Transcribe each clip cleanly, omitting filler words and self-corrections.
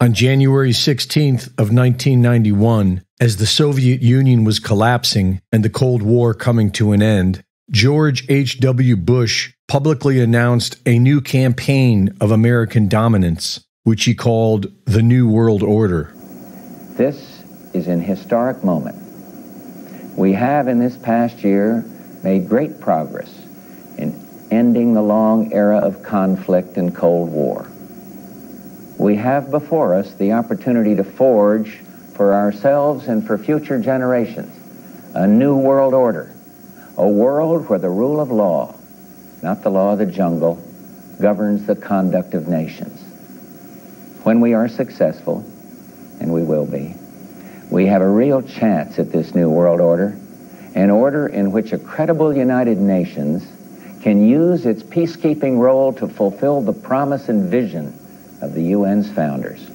On January 16th of 1991, as the Soviet Union was collapsing and the Cold War coming to an end, George H.W. Bush publicly announced a new campaign of American dominance, which he called the New World Order. This is an historic moment. We have in this past year made great progress in ending the long era of conflict and Cold War. We have before us the opportunity to forge for ourselves and for future generations a new world order, a world where the rule of law, not the law of the jungle, governs the conduct of nations. When we are successful, and we will be, we have a real chance at this new world order, an order in which a credible United Nations can use its peacekeeping role to fulfill the promise and vision of the UN's founders.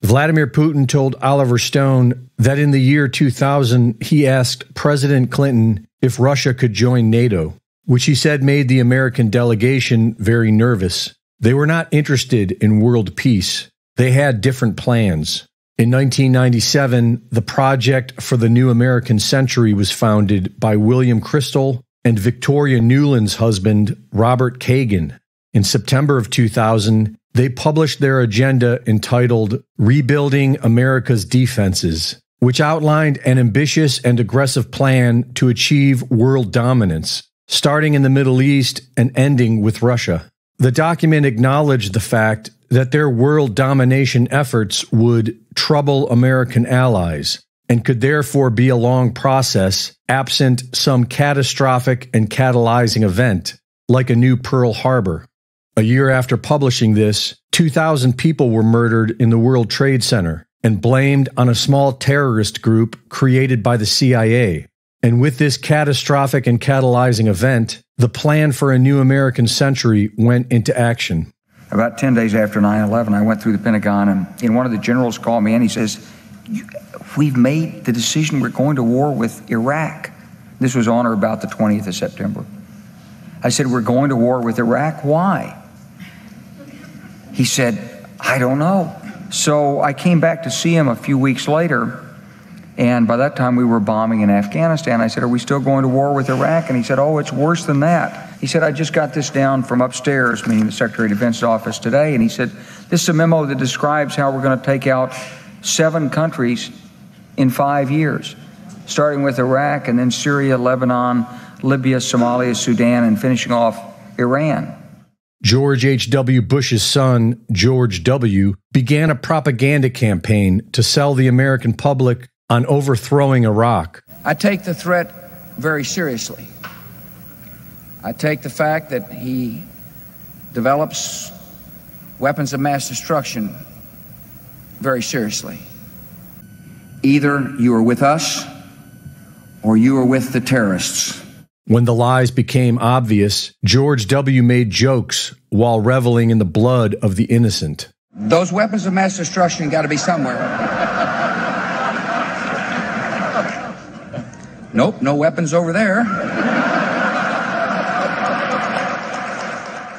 Vladimir Putin told Oliver Stone that in the year 2000, he asked President Clinton if Russia could join NATO, which he said made the American delegation very nervous. They were not interested in world peace. They had different plans. In 1997, the Project for the New American Century was founded by William Kristol and Victoria Nuland's husband, Robert Kagan. In September of 2000, they published their agenda entitled Rebuilding America's Defenses, which outlined an ambitious and aggressive plan to achieve world dominance, starting in the Middle East and ending with Russia. The document acknowledged the fact that their world domination efforts would trouble American allies and could therefore be a long process absent some catastrophic and catalyzing event, like a new Pearl Harbor. A year after publishing this, 2,000 people were murdered in the World Trade Center and blamed on a small terrorist group created by the CIA. And with this catastrophic and catalyzing event, the plan for a new American century went into action. About 10 days after 9/11, I went through the Pentagon, and one of the generals called me, and he says, "We've made the decision. We're going to war with Iraq." This was on or about the 20th of September. I said, "We're going to war with Iraq. Why?" He said, "I don't know." So I came back to see him a few weeks later, and by that time we were bombing in Afghanistan. I said, "Are we still going to war with Iraq?" And he said, "Oh, it's worse than that." He said, "I just got this down from upstairs," meaning the Secretary of Defense's office today, and he said, "This is a memo that describes how we're going to take out 7 countries in 5 years, starting with Iraq and then Syria, Lebanon, Libya, Somalia, Sudan, and finishing off Iran." George H.W. Bush's son, George W., began a propaganda campaign to sell the American public on overthrowing Iraq. I take the threat very seriously. I take the fact that he develops weapons of mass destruction very seriously. Either you are with us or you are with the terrorists. When the lies became obvious, George W. made jokes while reveling in the blood of the innocent. Those weapons of mass destruction got to be somewhere. Nope, no weapons over there.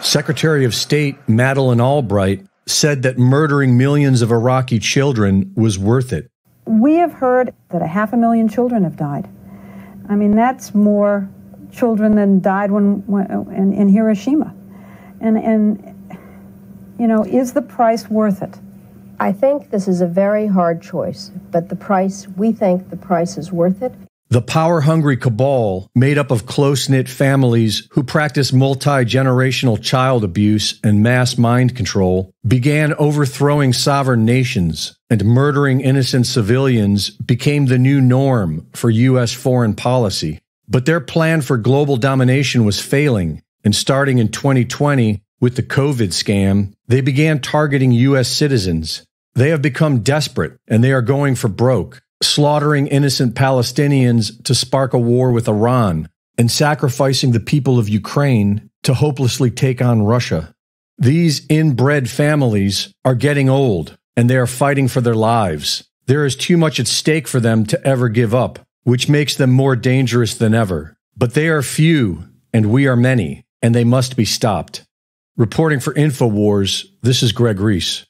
Secretary of State Madeleine Albright said that murdering millions of Iraqi children was worth it. We have heard that 500,000 children have died. I mean, that's more children than died in Hiroshima. And you know, is the price worth it? I think this is a very hard choice, but we think the price is worth it. The power-hungry cabal, made up of close-knit families who practice multi-generational child abuse and mass mind control, began overthrowing sovereign nations, and murdering innocent civilians became the new norm for U.S. foreign policy. But their plan for global domination was failing, and starting in 2020, with the COVID scam, they began targeting U.S. citizens. They have become desperate, and they are going for broke, slaughtering innocent Palestinians to spark a war with Iran, and sacrificing the people of Ukraine to hopelessly take on Russia. These inbred families are getting old, and they are fighting for their lives. There is too much at stake for them to ever give up, which makes them more dangerous than ever. But they are few, and we are many, and they must be stopped. Reporting for InfoWars, this is Greg Reese.